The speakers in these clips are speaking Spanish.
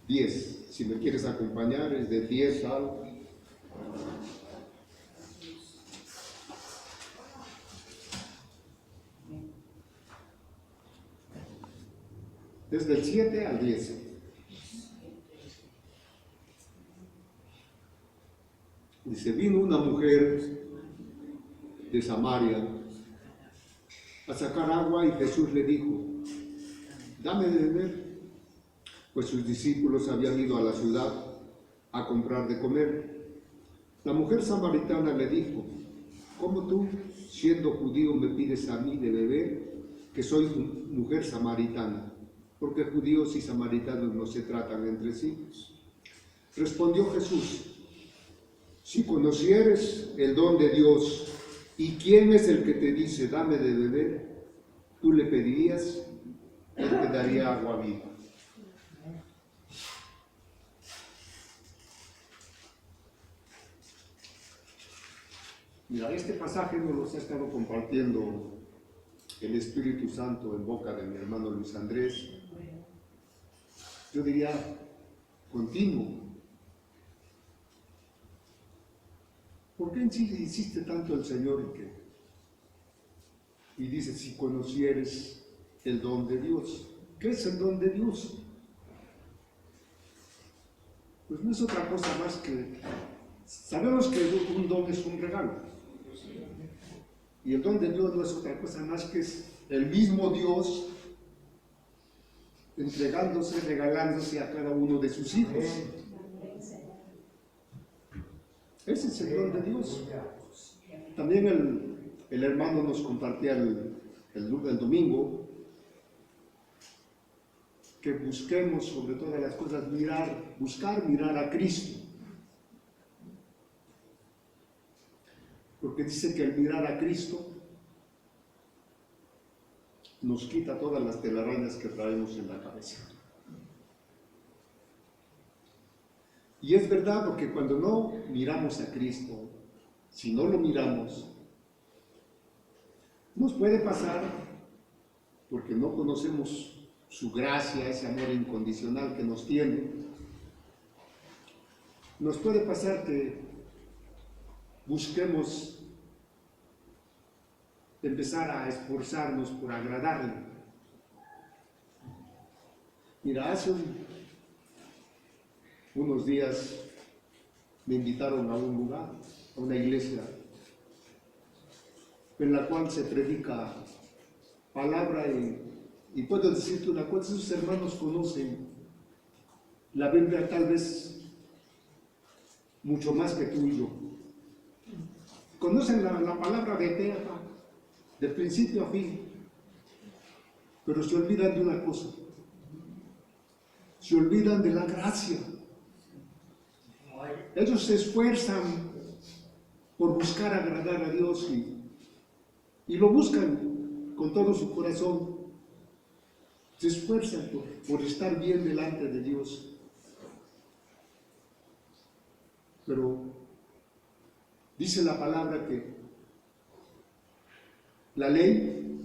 10. Si me quieres acompañar, es de 10 al... Desde el 7 al 10. Dice, vino una mujer de Samaria a sacar agua y Jesús le dijo, dame de beber, pues sus discípulos habían ido a la ciudad a comprar de comer. La mujer samaritana le dijo, ¿cómo tú, siendo judío, me pides a mí de beber, que soy mujer samaritana? Porque judíos y samaritanos no se tratan entre sí. Respondió Jesús, si conocieres el don de Dios y quién es el que te dice, dame de beber, tú le pedirías, él te daría agua viva. Mira, este pasaje nos lo ha estado compartiendo el Espíritu Santo en boca de mi hermano Luis Andrés. Yo diría, continuo. ¿Por qué insiste tanto el Señor y dice, si conocieres el don de Dios? ¿Qué es el don de Dios? Pues no es otra cosa más que, sabemos que un don es un regalo. Y el don de Dios no es otra cosa más que es el mismo Dios entregándose, regalándose a cada uno de sus hijos. Ese es el don de Dios. También el hermano nos compartía el domingo que busquemos sobre todas las cosas buscar mirar a Cristo. Porque dice que el mirar a Cristo nos quita todas las telarañas que traemos en la cabeza. Y es verdad, porque cuando no miramos a Cristo, si no lo miramos, nos puede pasar, porque no conocemos su gracia, ese amor incondicional que nos tiene, nos puede pasar que busquemos empezar a esforzarnos por agradarle. Mira, hace unos días me invitaron a un lugar, a una iglesia, en la cual se predica palabra y puedo decirte una cosa, esos hermanos conocen la Biblia tal vez mucho más que tú y yo. Conocen la palabra de Eterna, de principio a fin, pero se olvidan de una cosa, se olvidan de la gracia. Ellos se esfuerzan por buscar agradar a Dios y lo buscan con todo su corazón. Se esfuerzan por estar bien delante de Dios. Pero dice la palabra que la ley,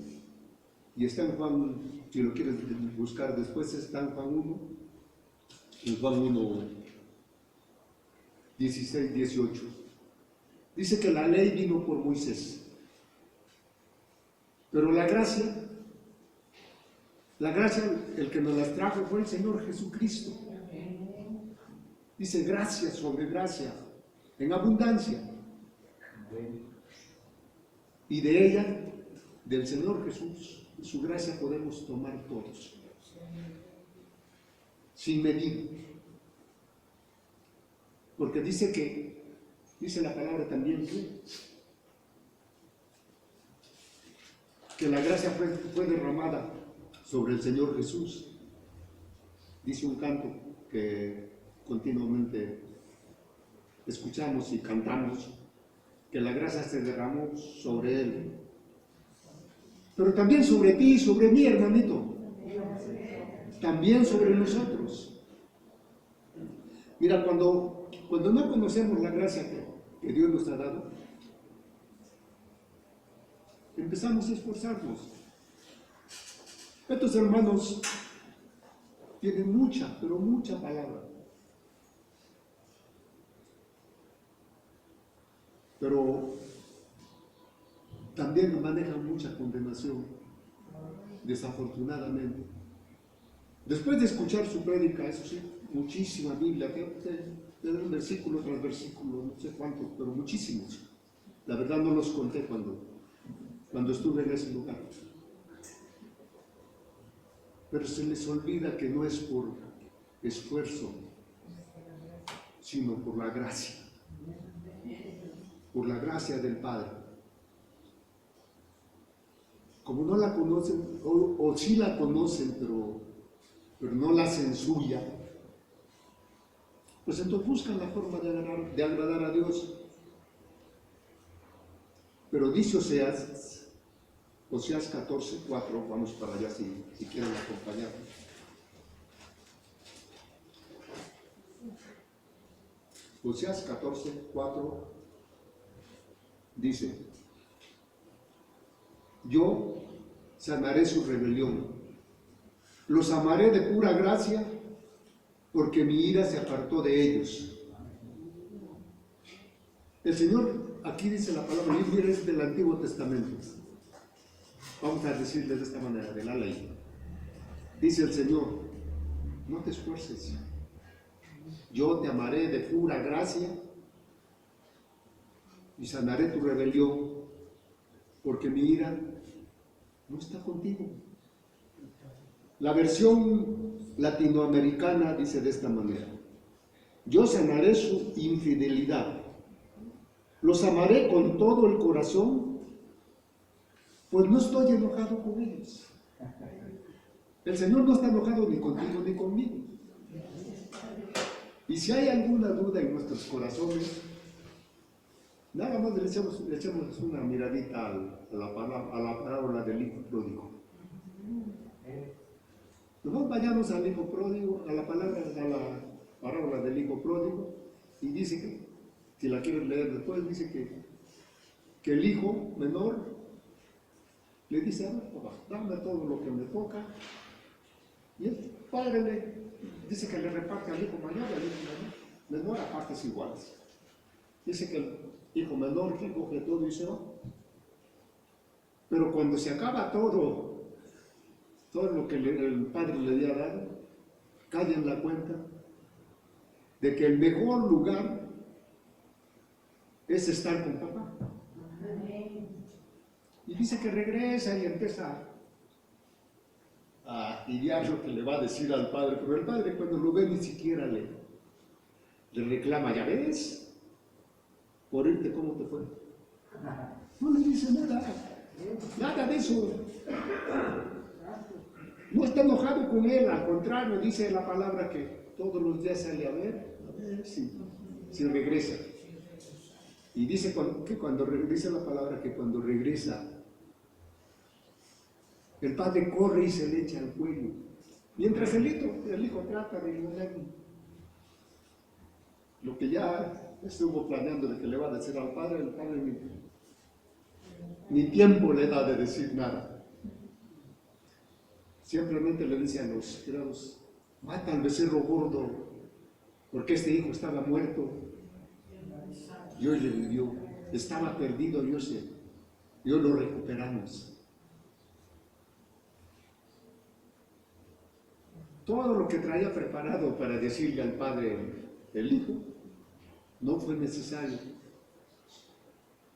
y está en Juan, si lo quieres buscar después, está en Juan 1, en Juan 1, 16, 18. Dice que la ley vino por Moisés, pero la gracia, el que nos las trajo fue el Señor Jesucristo. Dice gracia sobre gracia, en abundancia. Y de ella, del Señor Jesús, de su gracia podemos tomar todos, sin medida. Porque dice la palabra también que la gracia fue derramada sobre el Señor Jesús. Dice un canto que continuamente escuchamos y cantamos, que la gracia se derramó sobre Él. Pero también sobre ti y sobre mí, hermanito. También sobre nosotros. Mira, cuando no conocemos la gracia que Dios nos ha dado, empezamos a esforzarnos. Estos hermanos tienen mucha, pero mucha palabra. Pero también manejan mucha condenación, desafortunadamente. Después de escuchar su prédica, eso sí, muchísima Biblia, de un versículo tras versículo, no sé cuántos, pero muchísimos. La verdad no los conté cuando estuve en ese lugar. Pero se les olvida que no es por esfuerzo, sino por la gracia del Padre. Como no la conocen, o sí la conocen, pero no la hacen suya, pues entonces buscan la forma de agradar a Dios. Pero dice Oseas 14:4, vamos para allá si quieren acompañarnos. Oseas 14:4 dice: yo sanaré su rebelión, los amaré de pura gracia, porque mi ira se apartó de ellos. El Señor, aquí dice la palabra, y mira, es del Antiguo Testamento. Vamos a decirle de esta manera, de la ley. Dice el Señor: no te esfuerces, yo te amaré de pura gracia y sanaré tu rebelión, porque mi ira no está contigo. La versión latinoamericana dice de esta manera: yo sanaré su infidelidad, los amaré con todo el corazón, pues no estoy enojado con ellos. El Señor no está enojado ni contigo ni conmigo. Y si hay alguna duda en nuestros corazones, nada más le echemos una miradita a la parábola del hijo pródigo. Nos vayamos al hijo pródigo, a la parábola del hijo pródigo, y dice que, si la quieren leer después, dice que el hijo menor le dice: papá, dame todo lo que me toca. Y el padre dice que le reparte al hijo mayor y al hijo menor a partes iguales. Dice que el hijo menor que coge todo y se va. Pero cuando se acaba todo lo que el padre le había dado, cae en la cuenta de que el mejor lugar es estar con papá. Y dice que regresa y empieza a idear lo que le va a decir al padre, pero el padre, cuando lo ve, ni siquiera le reclama: ya ves, por irte, ¿cómo te fue? No le dice nada de eso. No está enojado con él, al contrario, dice la palabra que todos los días sale a ver si regresa. Y dice que cuando dice la palabra que cuando regresa, el padre corre y se le echa al cuello, mientras el hijo trata de ignorar lo que ya estuvo planeando de que le va a decir al padre. El padre ni tiempo le da de decir nada. Simplemente le dice a los criados: mata al becerro gordo, porque este hijo estaba muerto y hoy le vivió, estaba perdido y hoy lo recuperamos. Todo lo que traía preparado para decirle al padre el hijo, no fue necesario.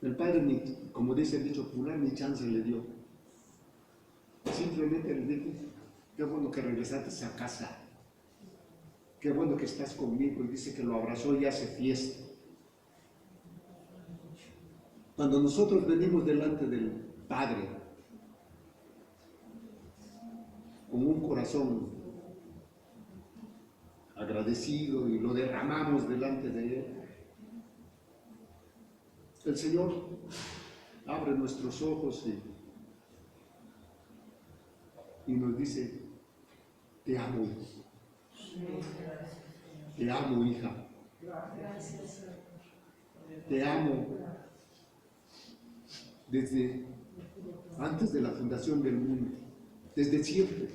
El padre, como dice el dicho popular, ni chance le dio. Simplemente le dijo: qué bueno que regresaste a casa, qué bueno que estás conmigo. Y dice que lo abrazó y hace fiesta. Cuando nosotros venimos delante del Padre con un corazón agradecido y lo derramamos delante de Él, el Señor abre nuestros ojos y nos dice: te amo, te amo, hija, te amo desde antes de la fundación del mundo, desde siempre.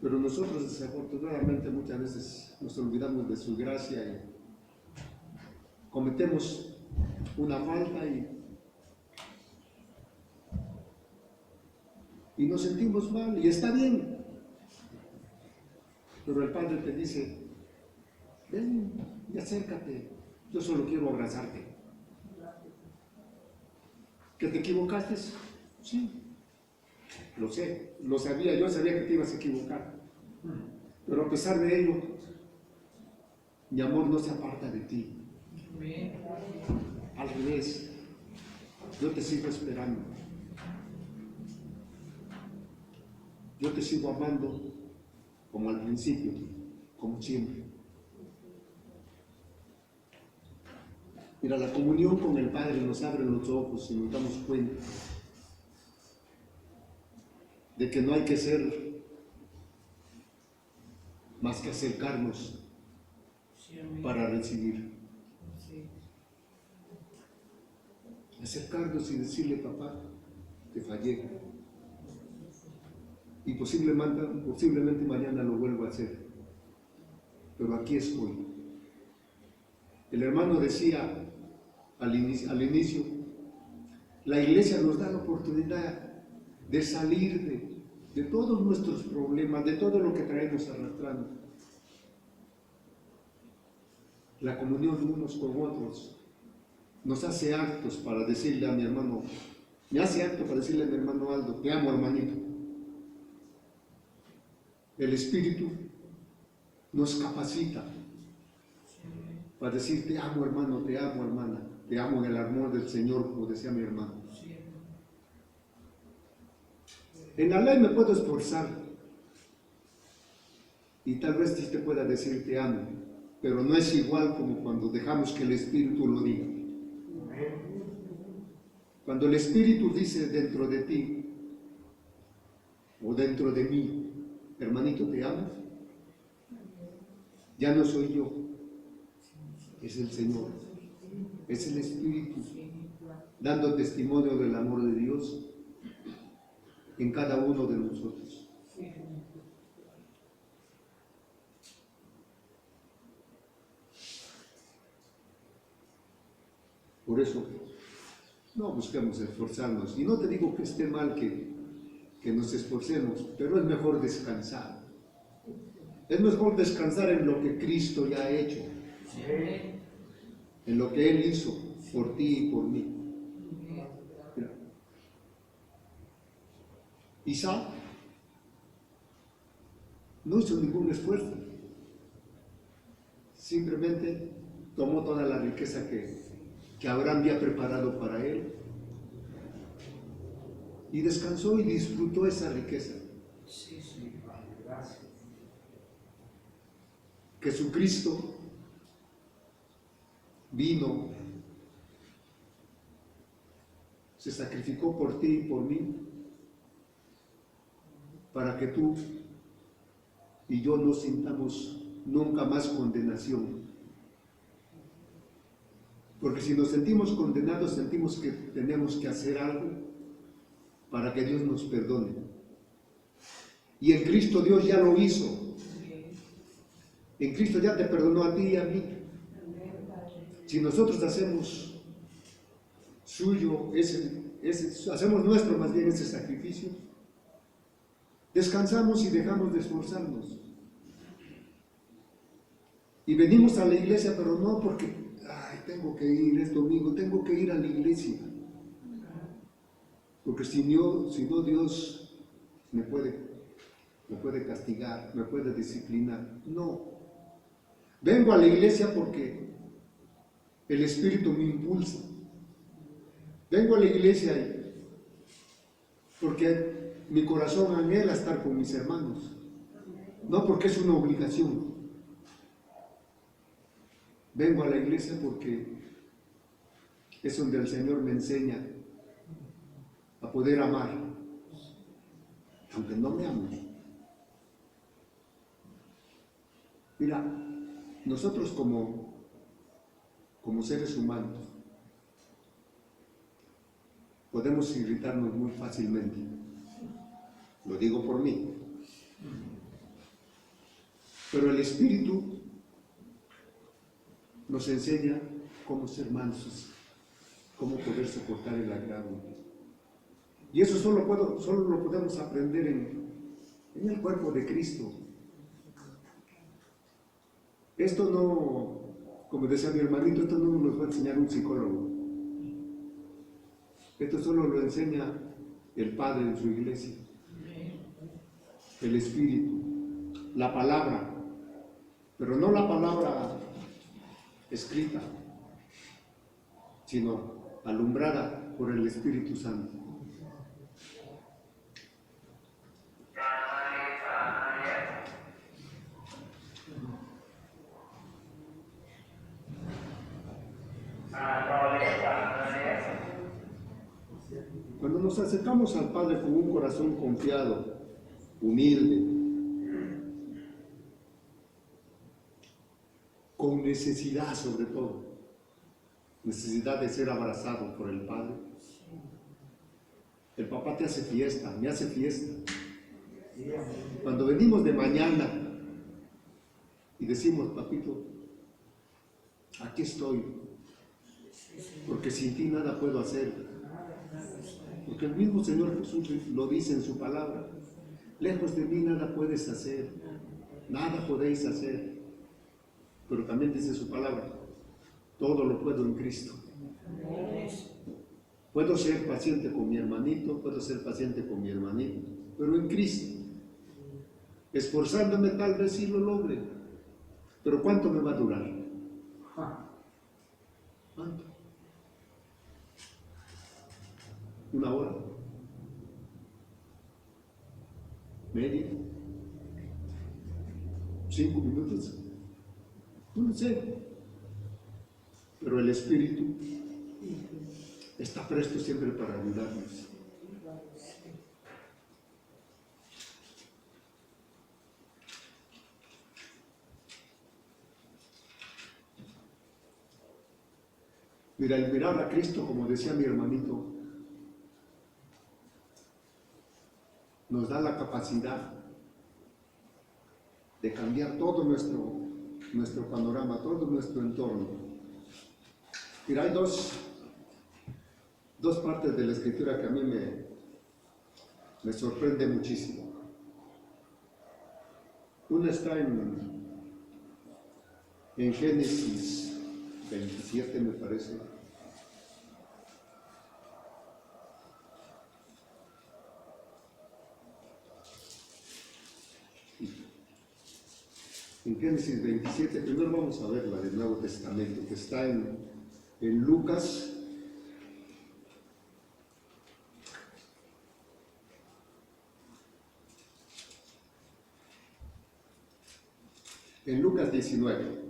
Pero nosotros desafortunadamente muchas veces nos olvidamos de su gracia y cometemos una falta y nos sentimos mal, y está bien. Pero el Padre te dice, ven y acércate, yo solo quiero abrazarte. ¿Que te equivocaste? Sí, lo sé, lo sabía, yo sabía que te ibas a equivocar. Pero a pesar de ello, mi amor no se aparta de ti. Al revés, yo te sigo esperando. Yo te sigo amando como al principio, como siempre. Mira, la comunión con el Padre nos abre los ojos y nos damos cuenta de que no hay que ser más que acercarnos para recibir. Acercarnos y decirle, papá, te fallé. Y posiblemente mañana lo vuelvo a hacer. Pero aquí estoy. El hermano decía al inicio, la iglesia nos da la oportunidad de salir de todos nuestros problemas, de todo lo que traemos arrastrando. La comunión unos con otros nos hace actos para decirle a mi hermano, me hace acto para decirle a mi hermano Aldo, te amo, hermanito. El Espíritu nos capacita para decir, te amo, hermano, te amo, hermana, te amo en el amor del Señor, como decía mi hermano. En la ley me puedo esforzar y tal vez sí te pueda decir te amo, pero no es igual como cuando dejamos que el Espíritu lo diga. Cuando el Espíritu dice dentro de ti o dentro de mí, hermanito, te amo, ya no soy yo, es el Señor, es el Espíritu dando testimonio del amor de Dios en cada uno de nosotros. Por eso, no busquemos esforzarnos. Y no te digo que esté mal que nos esforcemos, pero es mejor descansar. Es mejor descansar en lo que Cristo ya ha hecho, en lo que Él hizo por ti y por mí. Mira. Isaac no hizo ningún esfuerzo, simplemente tomó toda la riqueza que Abraham había preparado para él y descansó y disfrutó esa riqueza. Jesucristo vino, se sacrificó por ti y por mí, para que tú y yo no sintamos nunca más condenación. Porque si nos sentimos condenados, sentimos que tenemos que hacer algo para que Dios nos perdone. Y en Cristo Dios ya lo hizo. En Cristo ya te perdonó a ti y a mí. Si nosotros hacemos suyo, hacemos nuestro más bien ese sacrificio, descansamos y dejamos de esforzarnos. Y venimos a la iglesia, pero no porque, tengo que ir, es domingo, tengo que ir a la iglesia. Porque si no Dios me puede castigar, me puede disciplinar. No. Vengo a la iglesia porque el Espíritu me impulsa. Vengo a la iglesia porque mi corazón anhela estar con mis hermanos. No porque es una obligación. Vengo a la iglesia porque es donde el Señor me enseña a poder amar, aunque no me ame. Mira, nosotros como seres humanos podemos irritarnos muy fácilmente. Lo digo por mí. Pero el Espíritu nos enseña cómo ser mansos, cómo poder soportar el agravio. Y eso solo lo podemos aprender en el cuerpo de Cristo. Esto no, como decía mi hermanito, esto no nos va a enseñar un psicólogo. Esto solo lo enseña el Padre en su iglesia. El Espíritu, la palabra, pero no la palabra escrita, sino alumbrada por el Espíritu Santo. Cuando nos acercamos al Padre con un corazón confiado, humilde, con necesidad sobre todo, necesidad de ser abrazado por el Padre. El papá te hace fiesta, me hace fiesta. Cuando venimos de mañana y decimos, papito, aquí estoy, porque sin ti nada puedo hacer. Porque el mismo Señor Jesús lo dice en su palabra, lejos de mí nada puedes hacer, nada podéis hacer. Pero también dice su palabra, todo lo puedo en Cristo. Puedo ser paciente con mi hermanito, puedo ser paciente con mi hermanito, pero en Cristo. Esforzándome tal vez sí lo logre, pero ¿cuánto me va a durar? ¿Cuánto? ¿Una hora? ¿Media? ¿5 minutos? No sé. Pero el Espíritu está presto siempre para ayudarnos. Mira, el mirar a Cristo, como decía mi hermanito, nos da la capacidad de cambiar todo nuestro panorama, todo nuestro entorno. Mira, hay dos partes de la Escritura que a mí me sorprende muchísimo. Una está en Génesis 27, me parece. En Génesis 27, primero vamos a ver la del Nuevo Testamento, que está en Lucas. En Lucas 19.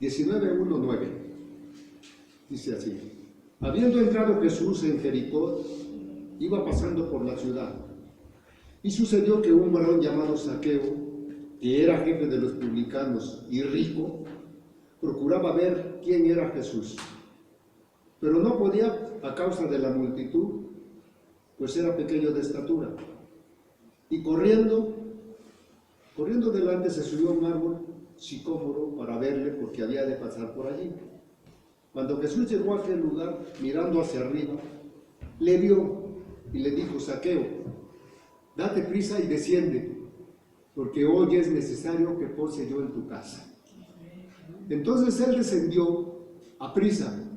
19:1-9. Dice así. Habiendo entrado Jesús en Jericó, iba pasando por la ciudad. Y sucedió que un varón llamado Zaqueo, que era jefe de los publicanos y rico, procuraba ver quién era Jesús. Pero no podía a causa de la multitud, pues era pequeño de estatura. Y corriendo delante se subió a un árbol sicómoro para verle, porque había de pasar por allí. Cuando Jesús llegó a aquel lugar, mirando hacia arriba, le vio y le dijo: Zaqueo, date prisa y desciende, porque hoy es necesario que pose yo en tu casa. Entonces él descendió a prisa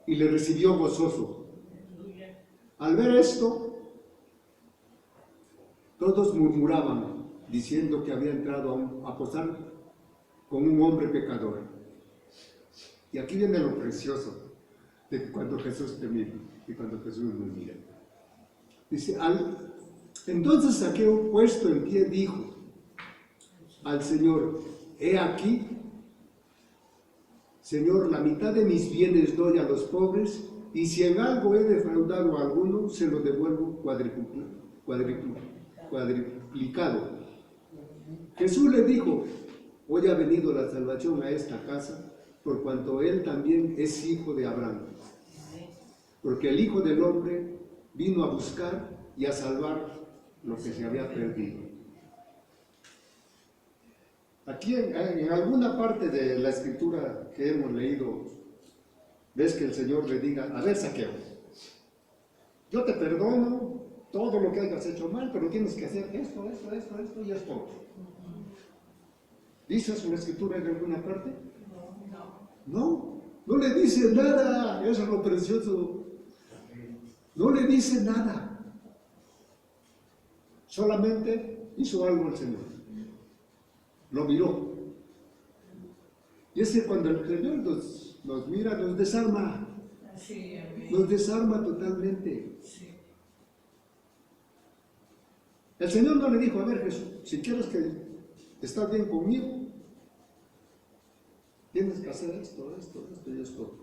y le recibió gozoso. Al ver esto, todos murmuraban, diciendo que había entrado a posar con un hombre pecador. Y aquí viene lo precioso de cuando Jesús te mira y cuando Jesús nos mira. Dice, entonces Zaqueo, puesto en pie, dijo al Señor: he aquí, Señor, la mitad de mis bienes doy a los pobres, y si en algo he defraudado a alguno, se lo devuelvo cuadriplicado. Jesús le dijo: hoy ha venido la salvación a esta casa, por cuanto él también es hijo de Abraham. porque el Hijo del Hombre vino a buscar y a salvar lo que se había perdido. Aquí en alguna parte de la escritura que hemos leído, ves que el Señor le diga: a ver, Zaqueo, yo te perdono todo lo que hayas hecho mal, pero tienes que hacer esto y esto. ¿Dice eso la escritura en alguna parte? No le dice nada. Eso es lo precioso. No le dice nada. Solamente hizo algo el Señor. Lo miró. Y es que cuando el Señor nos mira, nos desarma. Nos desarma totalmente. El Señor no le dijo: a ver, Jesús, si quieres que estás bien conmigo, tienes que hacer esto y esto.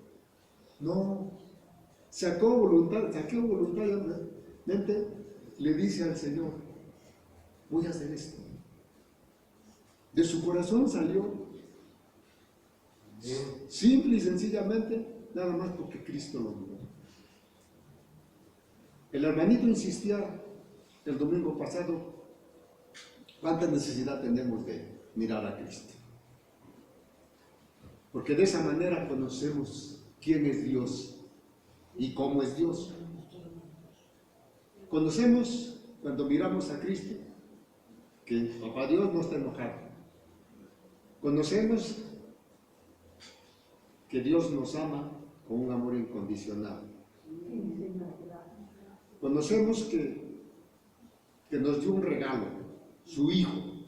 No. Saqueo voluntariamente le dice al Señor: voy a hacer esto. De su corazón salió, simple y sencillamente, nada más porque Cristo lo miró. El hermanito insistía el domingo pasado: ¿cuánta necesidad tenemos de mirar a Cristo? Porque de esa manera conocemos quién es Dios y cómo es Dios. Conocemos, cuando miramos a Cristo, que Papá Dios no está enojado. Conocemos que Dios nos ama con un amor incondicional. Conocemos que nos dio un regalo, su Hijo,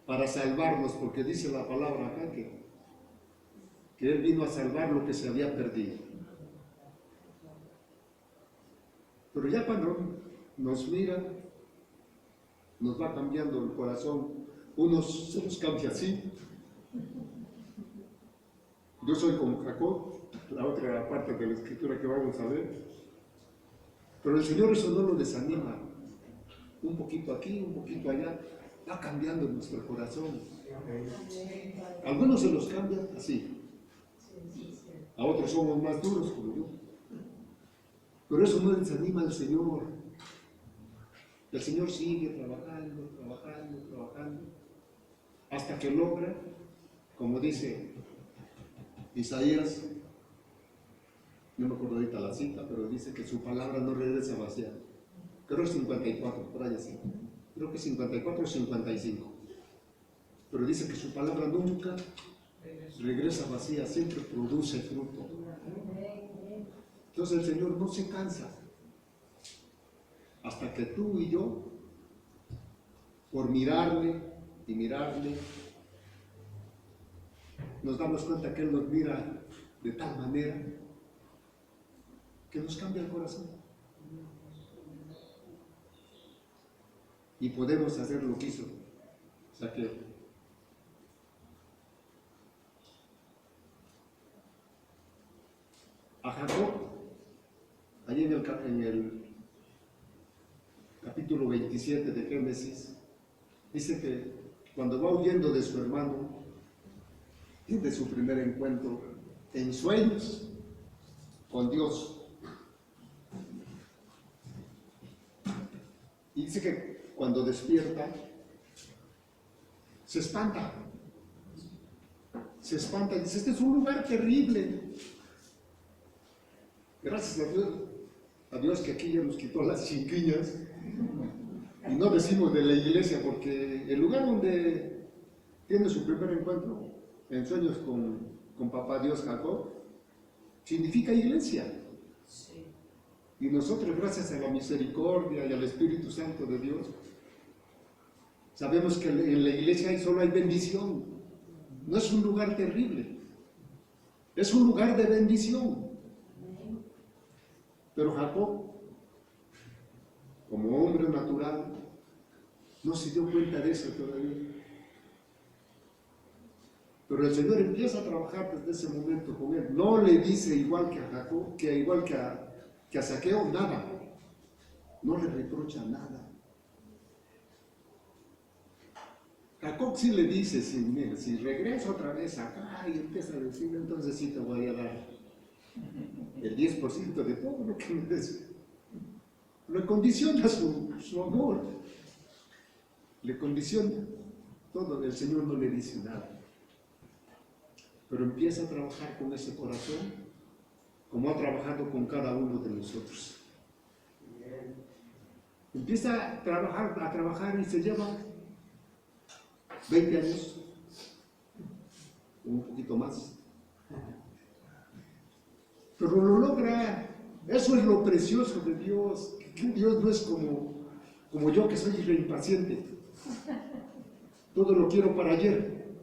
para salvarnos, porque dice la palabra acá que Él vino a salvar lo que se había perdido. Pero ya cuando nos mira, nos va cambiando el corazón. Unos se los cambia así. Yo soy como Jacob, la otra parte de la escritura que vamos a ver. Pero el Señor eso no lo desanima. Un poquito aquí, un poquito allá, va cambiando nuestro corazón. Algunos se los cambian así. A otros somos más duros como yo. Pero eso no desanima al Señor. El Señor sigue trabajando, hasta que logra, como dice Isaías, no me acuerdo ahorita la cita, pero dice que su palabra no regresa vacía. Creo que es 54, por ahí así. Creo que 54 o 55. Pero dice que su palabra nunca regresa vacía, siempre produce fruto. Entonces el Señor no se cansa hasta que tú y yo, por mirarle y mirarle, nos damos cuenta que Él nos mira de tal manera que nos cambia el corazón. Y podemos hacer lo que hizo Zaqueo. A Jacob, allí en el capítulo 27 de Génesis, dice que cuando va huyendo de su hermano, de su primer encuentro en sueños con Dios, y dice que cuando despierta se espanta y dice: este es un lugar terrible. Gracias a Dios que aquí ya nos quitó las chinquiñas y no decimos de la iglesia, porque el lugar donde tiene su primer encuentro en sueños con Papá Dios, Jacob, significa iglesia. Y nosotros, gracias a la misericordia y al Espíritu Santo de Dios, sabemos que en la iglesia solo hay bendición. No es un lugar terrible, es un lugar de bendición. Pero Jacob, como hombre natural, no se dio cuenta de eso todavía. Pero el Señor empieza a trabajar desde ese momento con él. No le dice igual que a Jacob, igual que a Zaqueo, nada. No le reprocha nada. Jacob sí le dice: mira, si regreso otra vez acá y empieza a decir, entonces sí te voy a dar el 10% de todo lo que me des. Le condiciona su amor, le condiciona todo. El Señor no le dice nada, pero empieza a trabajar con ese corazón como ha trabajado con cada uno de nosotros. Empieza a trabajar y se lleva 20 años, un poquito más, pero lo logra. Eso es lo precioso de Dios. Dios no es como yo, que soy impaciente. Todo lo quiero para ayer.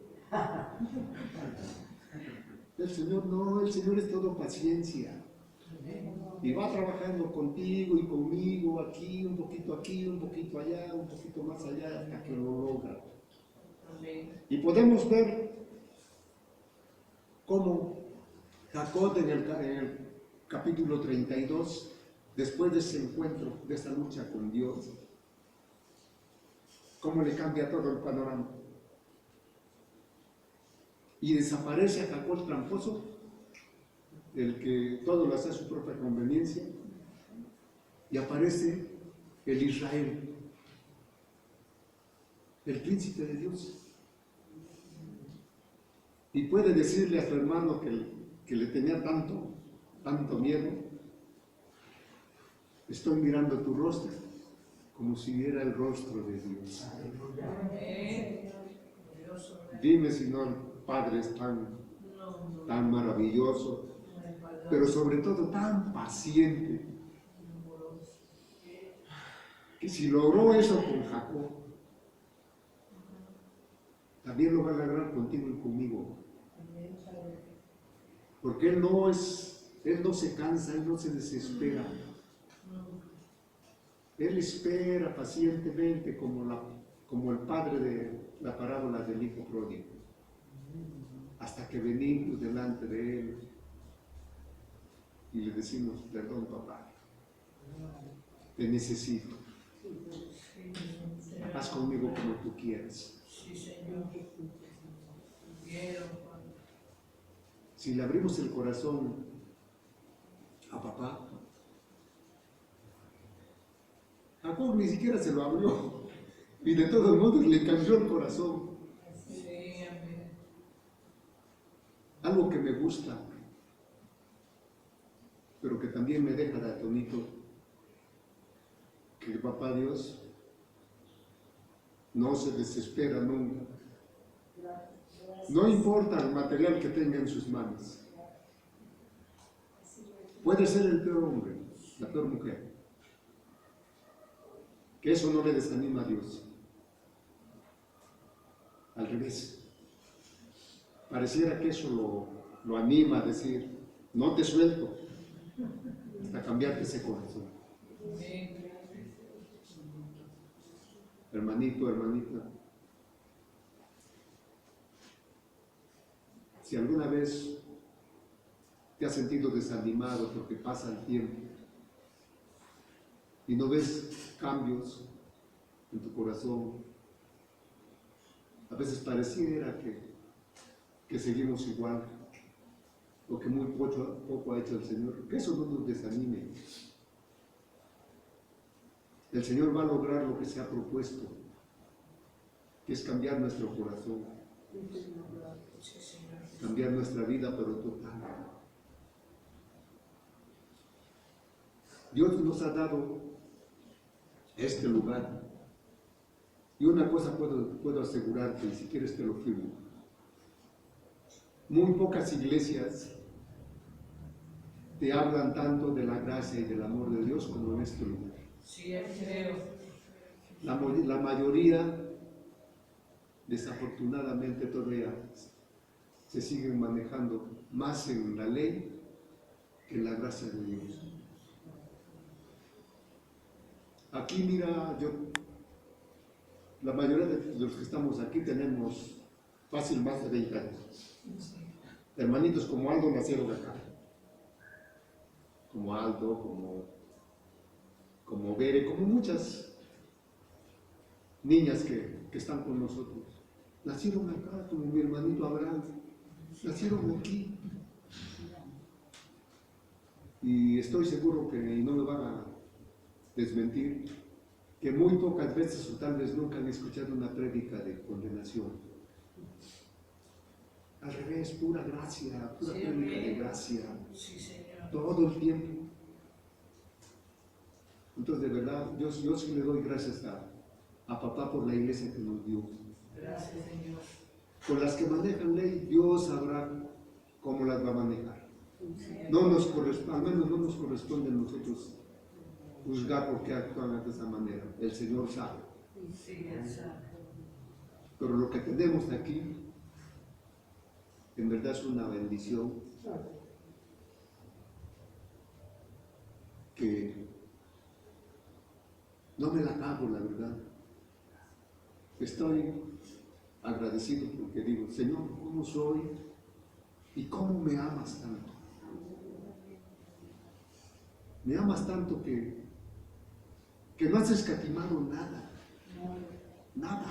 El Señor no, el Señor es todo paciencia. Y va trabajando contigo y conmigo, aquí, un poquito allá, un poquito más allá, hasta que lo logra. Y podemos ver cómo Jacob en el capítulo 32, después de ese encuentro, de esa lucha con Dios, cómo le cambia todo el panorama. Y desaparece a Jacob tramposo, el que todo lo hace a su propia conveniencia, y aparece el Israel, el príncipe de Dios. Y puede decirle a su hermano que le tenía tanto miedo: estoy mirando tu rostro como si viera el rostro de Dios. Dime si no el Padre es tan maravilloso, pero sobre todo tan paciente, que si logró eso con Jacob, también lo va a lograr contigo y conmigo. Porque Él no se cansa, Él no se desespera. Él espera pacientemente como el padre de la parábola del hijo pródigo, hasta que venimos delante de Él y le decimos: perdón, papá, te necesito, haz conmigo como tú quieras. Si le abrimos el corazón a papá, Jacob ni siquiera se lo abrió, y de todos modos le cambió el corazón. Algo que me gusta, pero que también me deja de atónito, que el papá Dios no se desespera nunca. No importa el material que tenga en sus manos. Puede ser el peor hombre, la peor mujer, que eso no le desanima a Dios. Al revés, pareciera que eso lo anima a decir: no te suelto hasta cambiarte ese corazón. Hermanito, hermanita, si alguna vez te has sentido desanimado porque pasa el tiempo y no ves cambios en tu corazón, a veces pareciera que seguimos igual, o que muy poco ha hecho el Señor, que eso no nos desanime. El Señor va a lograr lo que se ha propuesto, que es cambiar nuestro corazón, cambiar nuestra vida, pero total. Dios nos ha dado este lugar, y una cosa puedo asegurarte, y si quieres te lo firmo: muy pocas iglesias te hablan tanto de la gracia y del amor de Dios como en este lugar. Sí, creo. La mayoría, desafortunadamente, todavía se siguen manejando más en la ley que en la gracia de Dios. Aquí, mira, la mayoría de los que estamos aquí tenemos fácil más de 20 años. Hermanitos como Aldo nacieron acá. Como Aldo, como Bere, como muchas niñas que están con nosotros. Nacieron acá, como mi hermanito Abraham. Nacieron aquí. Y estoy seguro que, y no me van a desmentir, que muy pocas veces o tal vez nunca han escuchado una prédica de condenación. Al revés, pura gracia, pura prédica de gracia, todo el tiempo. Entonces, de verdad, yo sí le doy gracias a papá por la iglesia que nos dio. Gracias, Señor. Con las que manejan ley, Dios sabrá cómo las va a manejar. No nos corresponde, al menos no nos corresponde a nosotros juzgar por qué actúan de esa manera. El Señor sabe. Sí, Él sabe. Pero lo que tenemos aquí, en verdad es una bendición que no me la cago, la verdad. Estoy agradecido porque digo, Señor, ¿cómo soy? ¿Y cómo me amas tanto? Me amas tanto que no has escatimado nada. Nada.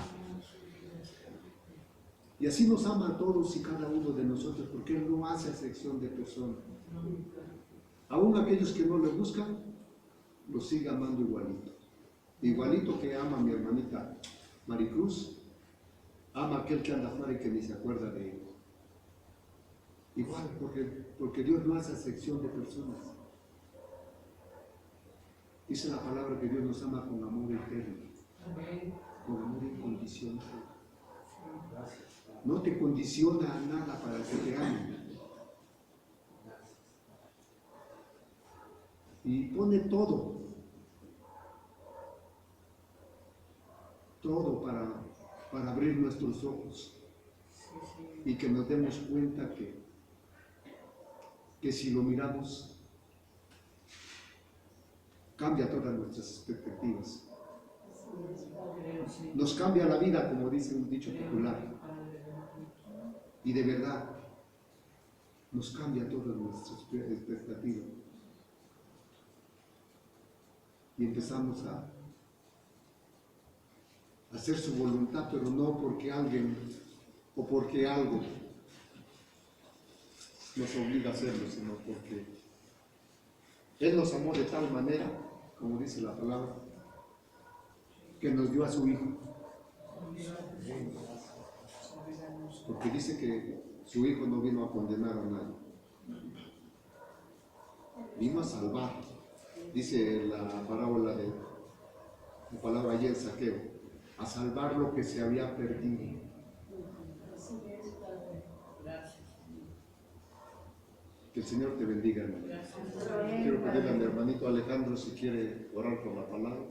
Y así nos ama a todos y cada uno de nosotros, porque Él no hace excepción de personas. Aún aquellos que no le buscan, los sigue amando igualito. Igualito que ama a mi hermanita Maricruz, ama a aquel que anda afuera y que ni se acuerda de él. Igual, porque Dios no hace excepción de personas. Dice la palabra que Dios nos ama con amor eterno, con amor incondicional. No te condiciona a nada para que te amen. Y pone todo para abrir nuestros ojos y que nos demos cuenta que si lo miramos, cambia todas nuestras expectativas. Nos cambia la vida, como dice un dicho popular. Y de verdad, nos cambia todas nuestras expectativas. Y empezamos a hacer su voluntad, pero no porque alguien o porque algo nos obliga a hacerlo, sino porque Él nos amó de tal manera, como dice la palabra, que nos dio a su Hijo. Porque dice que su Hijo no vino a condenar a nadie, vino a salvar. Dice la parábola de la palabra ayer, Saqueo, a salvar lo que se había perdido. Que el Señor te bendiga, hermano. Quiero pedirle a mi hermanito Alejandro si quiere orar por la palabra.